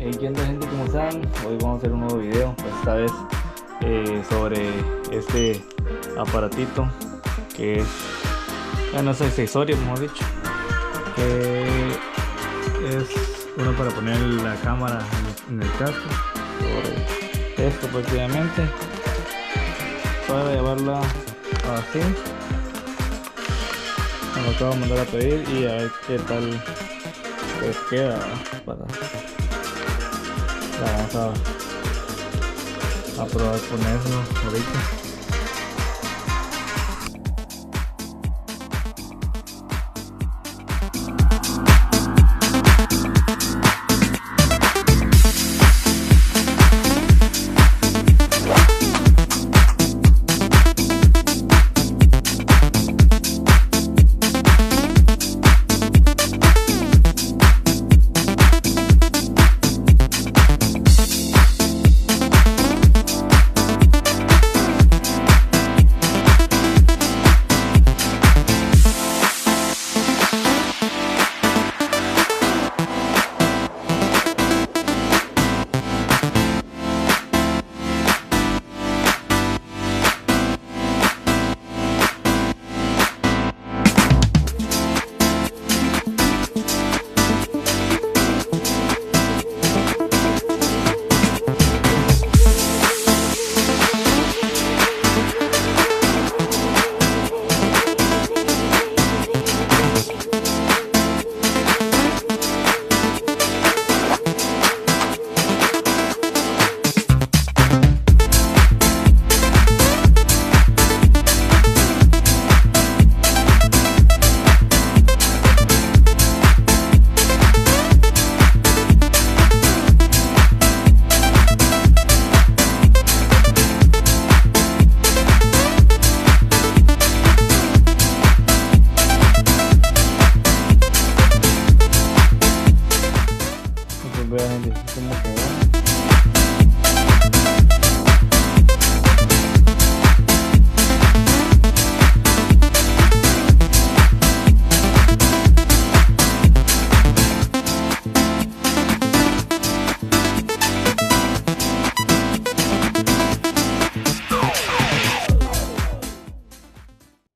¿Qué onda, gente? ¿Cómo están? Hoy vamos a hacer un nuevo video, esta vez sobre este aparatito que es, bueno, es accesorio, mejor dicho, que es uno para poner la cámara en el casco, sobre esto prácticamente, para llevarla así. Me lo acabo de mandar a pedir y a ver qué tal pues queda para... La vamos a probar ponerlo ahorita.